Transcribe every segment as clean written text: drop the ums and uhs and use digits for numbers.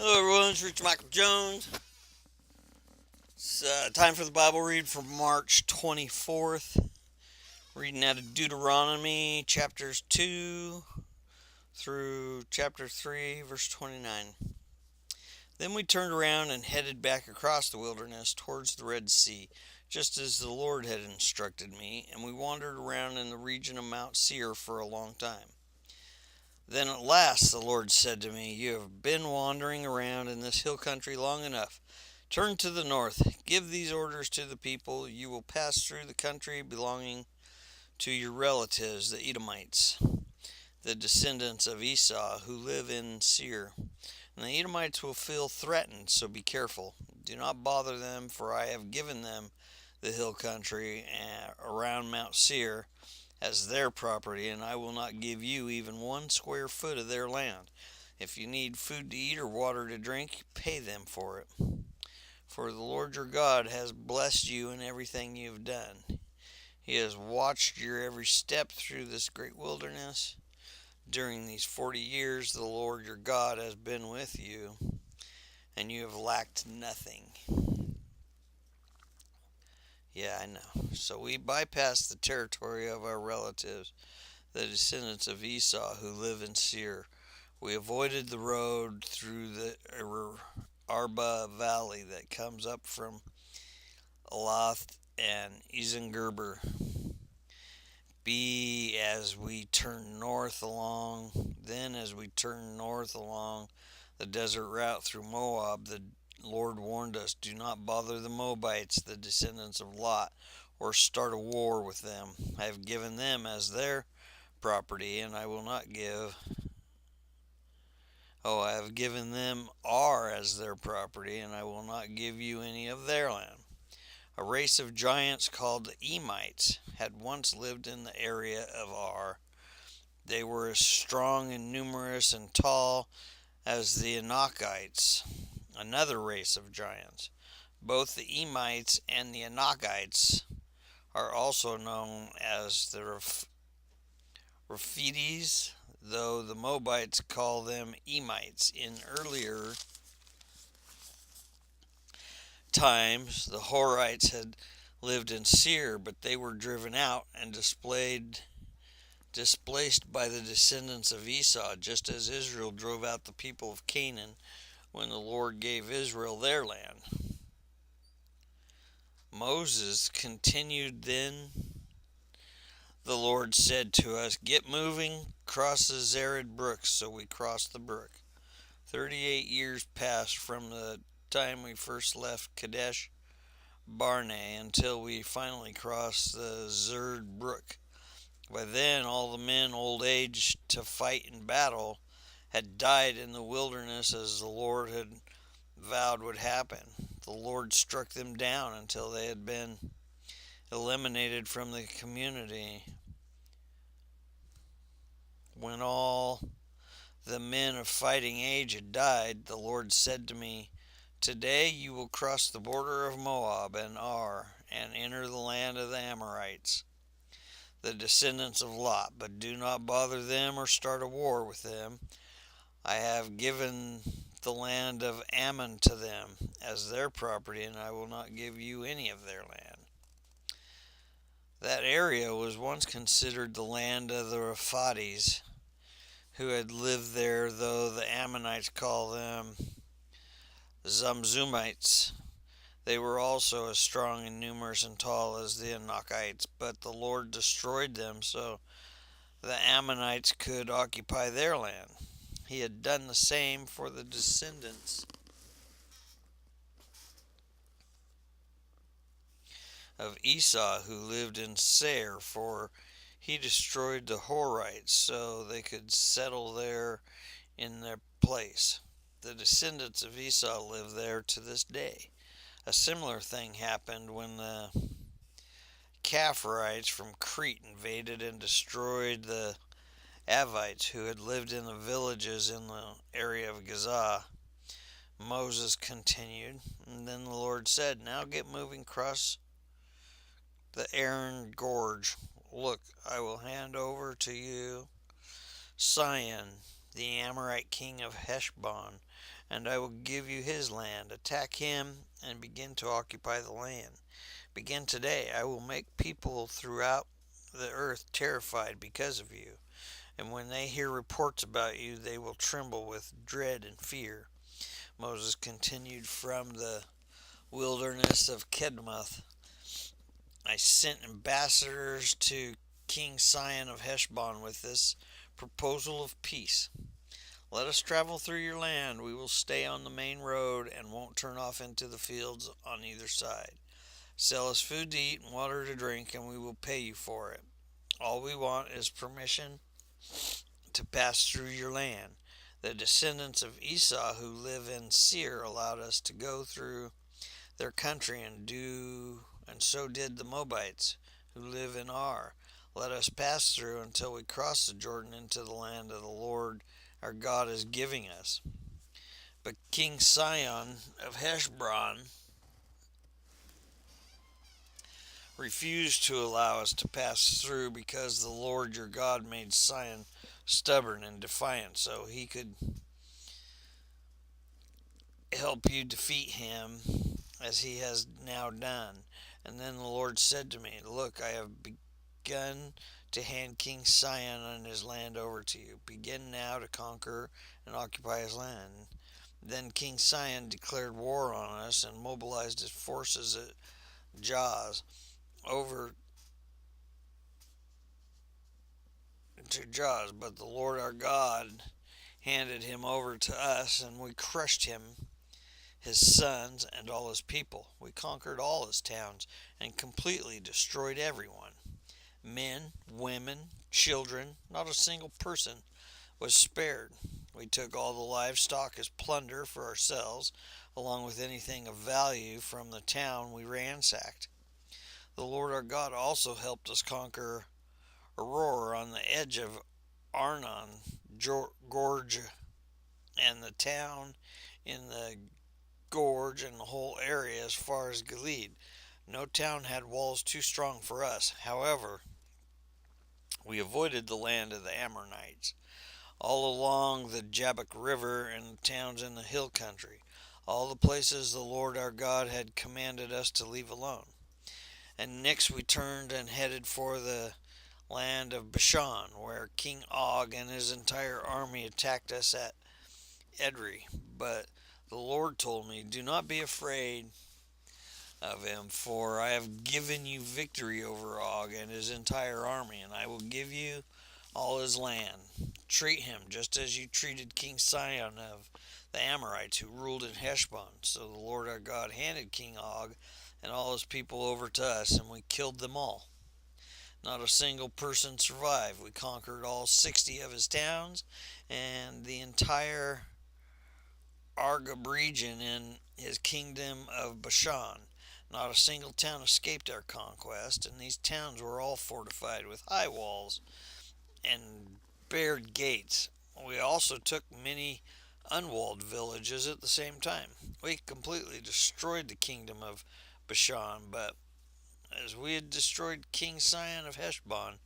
Hello, everyone. It's Rich Michael Jones. It's time for the Bible read for March 24th. Reading out of Deuteronomy chapters 2 through chapter 3, verse 29. Then we turned around and headed back across the wilderness towards the Red Sea, just as the Lord had instructed me, and we wandered around in the region of Mount Seir for a long time. Then at last the Lord said to me, "You have been wandering around in this hill country long enough. Turn to the north. Give these orders to the people. You will pass through the country belonging to your relatives, the Edomites, the descendants of Esau, who live in Seir. And the Edomites will feel threatened, so be careful. Do not bother them, for I have given them the hill country around Mount Seir as their property, and I will not give you even 1 square foot of their land. If you need food to eat or water to drink, pay them for it. For the Lord your God has blessed you in everything you have done. He has watched your every step through this great wilderness. During these 40 years, the Lord your God has been with you, and you have lacked nothing." Yeah, I know. So we bypassed the territory of our relatives, the descendants of Esau who live in Seir. We avoided the road through the Arba Valley that comes up from Elath and Izengerber. As we turn north along, the desert route through Moab, the Lord warned us, "Do not bother the Moabites, the descendants of Lot, or start a war with them. I have given them as their property, and I will not give. Oh, I have given them Ar as their property, and I will not give you any of their land." A race of giants called the Emites had once lived in the area of Ar. They were as strong and numerous and tall as the Anakites, another race of giants. Both the Emites and the Anakites are also known as the Rephites, though the Moabites call them Emites. In earlier times, the Horites had lived in Seir, but they were driven out and displaced by the descendants of Esau, just as Israel drove out the people of Canaan when the Lord gave Israel their land. Moses continued, "Then the Lord said to us, 'Get moving, cross the Zered brook.' So we crossed the brook. 38 years passed from the time we first left Kadesh Barnea until we finally crossed the Zered brook. By then, all the men old age to fight in battle had died in the wilderness, as the Lord had vowed would happen. The Lord struck them down until they had been eliminated from the community. When all the men of fighting age had died, the Lord said to me, 'Today you will cross the border of Moab and Ar and enter the land of the Amorites, the descendants of Lot, but do not bother them or start a war with them. I have given the land of Ammon to them as their property, and I will not give you any of their land.' That area was once considered the land of the Rephites, who had lived there, though the Ammonites call them Zamzumites. They were also as strong and numerous and tall as the Anakites, but the Lord destroyed them so the Ammonites could occupy their land. He had done the same for the descendants of Esau who lived in Seir, for he destroyed the Horites so they could settle there in their place. The descendants of Esau live there to this day. A similar thing happened when the Capharites from Crete invaded and destroyed the Avites who had lived in the villages in the area of Gaza. Moses continued, and then the Lord said, "Now get moving across the Aaron Gorge. Look, I will hand over to you Sion, the Amorite king of Heshbon, and I will give you his land. Attack him and begin to occupy the land. Begin today. I will make people throughout the earth terrified because of you. And when they hear reports about you, they will tremble with dread and fear. Moses continued from the wilderness of Kedmoth. I sent ambassadors to King Sihon of Heshbon with this proposal of peace. Let us travel through your land. We will stay on the main road and won't turn off into the fields on either side. Sell us food to eat and water to drink, and we will pay you for it. All we want is permission to pass through your land. The descendants of Esau who live in Seir allowed us to go through their country, and so did the Moabites who live in Ar. Let us pass through until we cross the Jordan into the land of the Lord our God is giving us. But King Sihon of Heshbon refused to allow us to pass through because the Lord your God made Sihon stubborn and defiant, so he could help you defeat him as he has now done. And then the Lord said to me, Look, I have begun to hand King Sihon and his land over to you. Begin now to conquer and occupy his land. Then King Sihon declared war on us and mobilized his forces at Jaws over to Jaws, but the Lord our God handed him over to us, and we crushed him, his sons, and all his people. We conquered all his towns and completely destroyed everyone. Men, women, children, not a single person was spared. We took all the livestock as plunder for ourselves, along with anything of value from the town we ransacked. The Lord our God also helped us conquer Aurora on the edge of Arnon Gorge and the town in the gorge and the whole area as far as Gilead. No town had walls too strong for us. However, we avoided the land of the Ammonites, all along the Jabbok River and the towns in the hill country, all the places the Lord our God had commanded us to leave alone. And next we turned and headed for the land of Bashan, where King Og and his entire army attacked us at Edrei. But the Lord told me, Do not be afraid of him, for I have given you victory over Og and his entire army, and I will give you all his land. Treat him just as you treated King Sihon of the Amorites who ruled in Heshbon. So the Lord our God handed King Og and all his people over to us, and we killed them all. Not a single person survived. We conquered all 60 of his towns and the entire Argob region in his kingdom of Bashan. Not a single town escaped our conquest, and these towns were all fortified with high walls and barred gates. We also took many unwalled villages at the same time. We completely destroyed the kingdom of Bashan, but as we had destroyed King Sihon of Heshbon,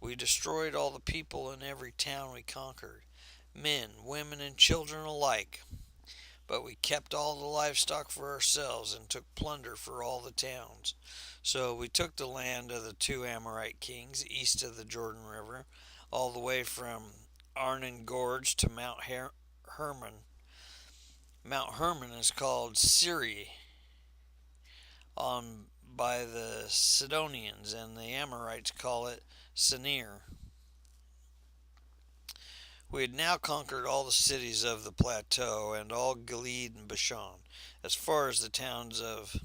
we destroyed all the people in every town we conquered, men, women, and children alike. But we kept all the livestock for ourselves and took plunder for all the towns. So we took the land of the two Amorite kings east of the Jordan River, all the way from Arnon Gorge to Mount Hermon. Mount Hermon is called Siri on by the Sidonians, and the Amorites call it Senir. We had now conquered all the cities of the plateau and all Gilead and Bashan, as far as the towns of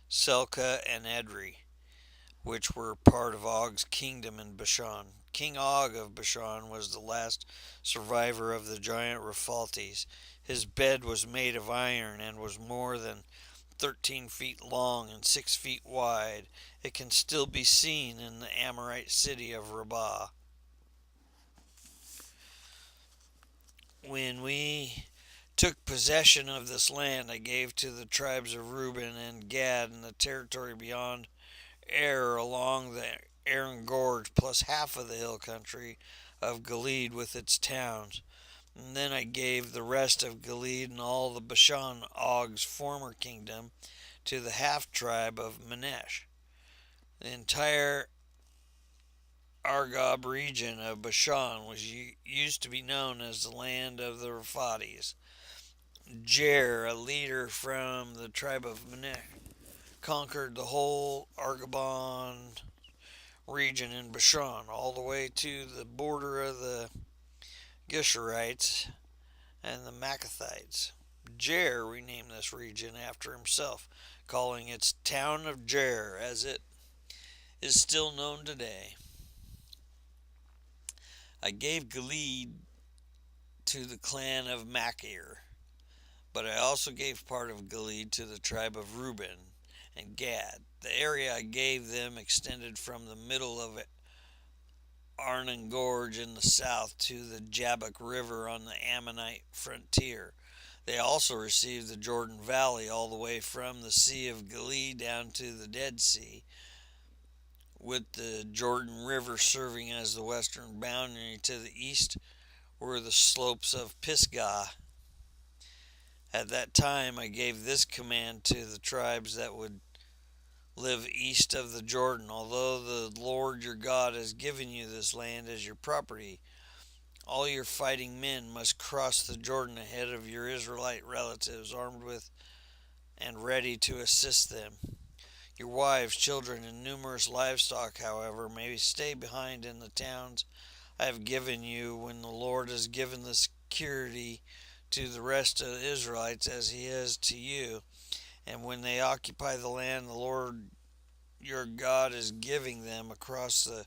Selka and Edrei, which were part of Og's kingdom in Bashan. King Og of Bashan was the last survivor of the giant Raphaltes. His bed was made of iron and was more than 13 feet long and 6 feet wide. It can still be seen in the Amorite city of Rabbah. When we took possession of this land, I gave to the tribes of Reuben and Gad and the territory beyond along the Aaron Gorge, plus half of the hill country of Gilead with its towns. And then I gave the rest of Gilead and all the Bashan, Og's former kingdom, to the half tribe of Manasseh. The entire Argob region of Bashan used to be known as the land of the Rephaites. Jair, a leader from the tribe of Manasseh, conquered the whole Argoban region in Bashan, all the way to the border of the Geshurites and the Maccathites. Jair renamed this region after himself, calling it town of Jair, as it is still known today. I gave Gilead to the clan of Machir, but I also gave part of Gilead to the tribe of Reuben and Gad. The area I gave them extended from the middle of Arnon Gorge in the south to the Jabbok River on the Ammonite frontier. They also received the Jordan Valley all the way from the Sea of Galilee down to the Dead Sea, with the Jordan River serving as the western boundary. To the east were the slopes of Pisgah. At that time I gave this command to the tribes that would live east of the Jordan. Although the Lord your God has given you this land as your property, all your fighting men must cross the Jordan ahead of your Israelite relatives, armed with and ready to assist them. Your wives, children, and numerous livestock, however, may stay behind in the towns I have given you when the Lord has given the security to the rest of the Israelites as he has to you. And when they occupy the land the Lord your God is giving them across the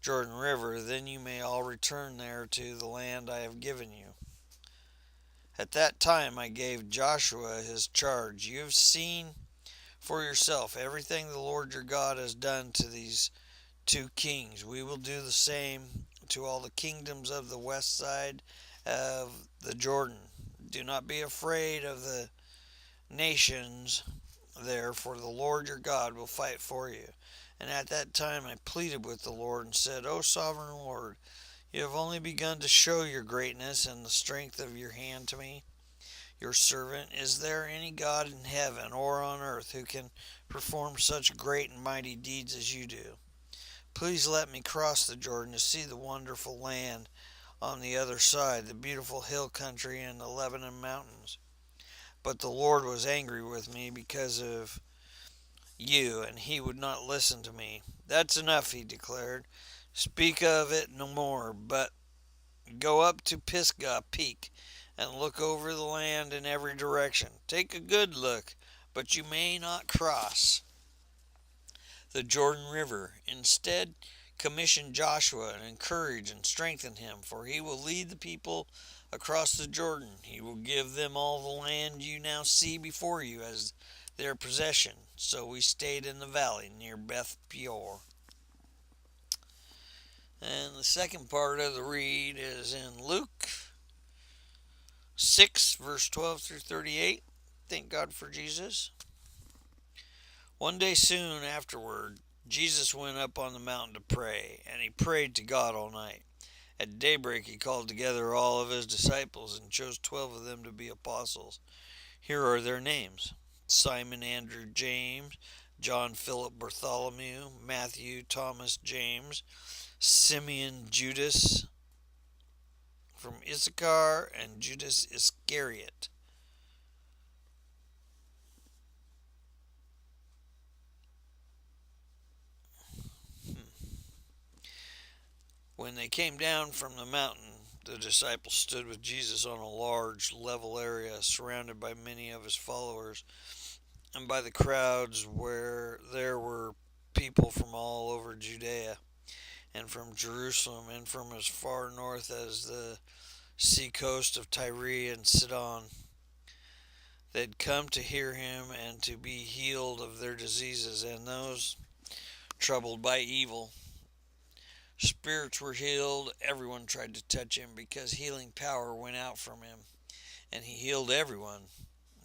Jordan River, then you may all return there to the land I have given you. At that time I gave Joshua his charge. You have seen for yourself everything the Lord your God has done to these two kings. We will do the same to all the kingdoms of the west side of the Jordan. Do not be afraid of the nations there, for the Lord your God will fight for you. And at that time I pleaded with the Lord and said, O sovereign Lord, you have only begun to show your greatness and the strength of your hand to me, your servant. Is there any God in heaven or on earth who can perform such great and mighty deeds as you do? Please let me cross the Jordan to see the wonderful land on the other side, the beautiful hill country and the Lebanon mountains. But the Lord was angry with me because of you, and he would not listen to me. That's enough, he declared. Speak of it no more, but go up to Pisgah Peak and look over the land in every direction. Take a good look, but you may not cross the Jordan River. Instead, commission Joshua and encourage and strengthen him, for he will lead the people across the Jordan. He will give them all the land you now see before you as their possession. So we stayed in the valley near Beth Peor. And the second part of the read is in Luke 6, verse 12 through 38. Thank God for Jesus. One day soon afterward, Jesus went up on the mountain to pray, and he prayed to God all night. At daybreak he called together all of his disciples and chose 12 of them to be apostles. Here are their names: Simon, Andrew, James, John, Philip, Bartholomew, Matthew, Thomas, James, Simeon, Judas from Issachar, and Judas Iscariot. When they came down from the mountain, the disciples stood with Jesus on a large, level area surrounded by many of his followers and by the crowds, where there were people from all over Judea and from Jerusalem and from as far north as the sea coast of Tyre and Sidon. They'd come to hear him and to be healed of their diseases, and those troubled by evil spirits were healed. Everyone tried to touch him because healing power went out from him, and he healed everyone.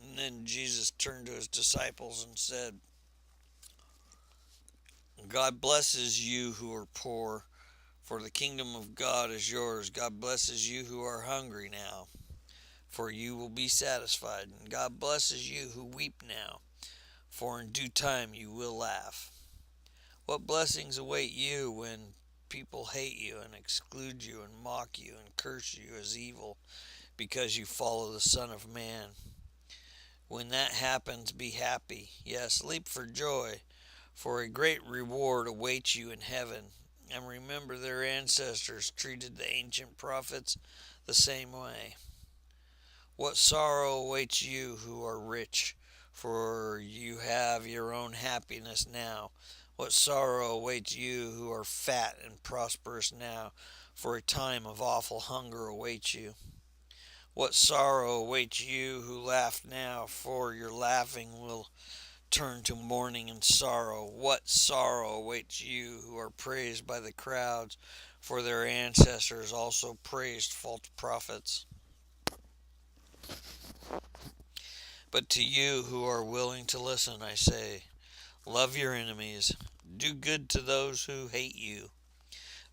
And then Jesus turned to his disciples and said, God blesses you who are poor, For the kingdom of God is yours. God blesses you who are hungry now, for you will be satisfied. And God blesses you who weep now, for in due time you will laugh. What blessings await you when people hate you and exclude you and mock you and curse you as evil because you follow the Son of Man. When that happens, be happy. Yes, leap for joy, for a great reward awaits you in heaven. And remember, their ancestors treated the ancient prophets the same way. What sorrow awaits you who are rich, for you have your own happiness now. What sorrow awaits you who are fat and prosperous now, for a time of awful hunger awaits you. What sorrow awaits you who laugh now, for your laughing will turn to mourning and sorrow. What sorrow awaits you who are praised by the crowds, for their ancestors also praised false prophets. But to you who are willing to listen, I say, love your enemies, do good to those who hate you,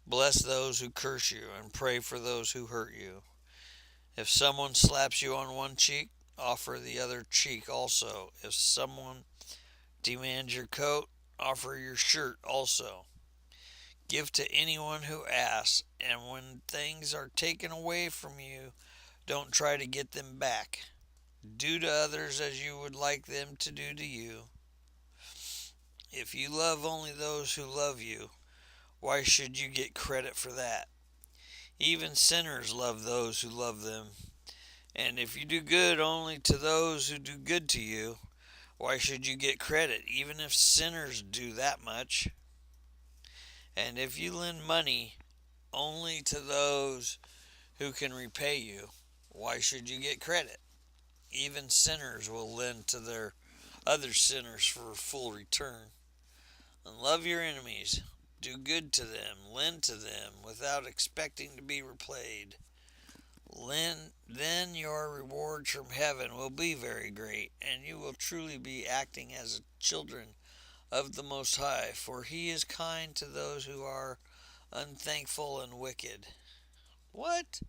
bless those who curse you, and pray for those who hurt you. If someone slaps you on one cheek, offer the other cheek also. If someone demands your coat, offer your shirt also. Give to anyone who asks, and when things are taken away from you, don't try to get them back. Do to others as you would like them to do to you. If you love only those who love you, why should you get credit for that? Even sinners love those who love them. And if you do good only to those who do good to you, why should you get credit, even if sinners do that much? And if you lend money only to those who can repay you, why should you get credit? Even sinners will lend to their other sinners for full return. And love your enemies, do good to them, lend to them without expecting to be repaid. Then your rewards from heaven will be very great, and you will truly be acting as children of the Most High, for He is kind to those who are unthankful and wicked. What?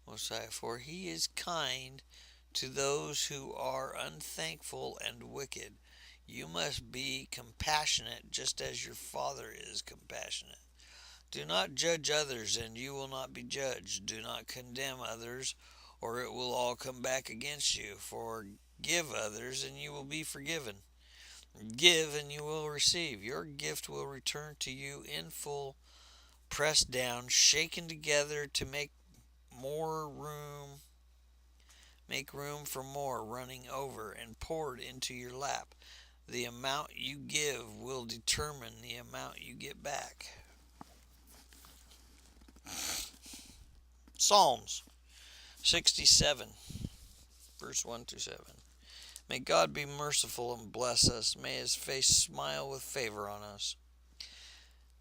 Most High, for He is kind to those who are unthankful and wicked. You must be compassionate just as your Father is compassionate. Do not judge others, and you will not be judged. Do not condemn others, or it will all come back against you. Forgive others, and you will be forgiven. Give, and you will receive. Your gift will return to you in full, pressed down, shaken together to make room for more, running over, and poured into your lap. The amount you give will determine the amount you get back. Psalms 67, verse 1 through 7. May God be merciful and bless us. May His face smile with favor on us.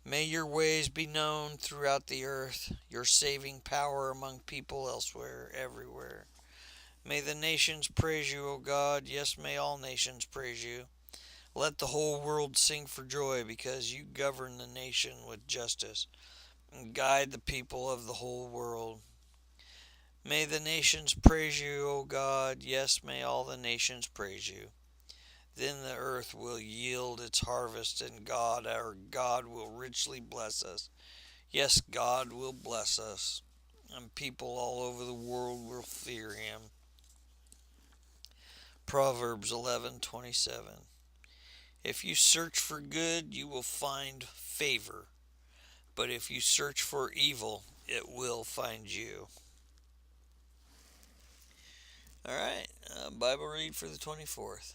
May your ways be known throughout the earth, your saving power among people elsewhere, everywhere. May the nations praise you, O God. Yes, may all nations praise you. Let the whole world sing for joy, because you govern the nation with justice and guide the people of the whole world. May the nations praise you, O God. Yes, may all the nations praise you. Then the earth will yield its harvest, and God, our God, will richly bless us. Yes, God will bless us, and people all over the world will fear Him. Proverbs 11:27. If you search for good, you will find favor. But if you search for evil, it will find you. All right, Bible read for the 24th.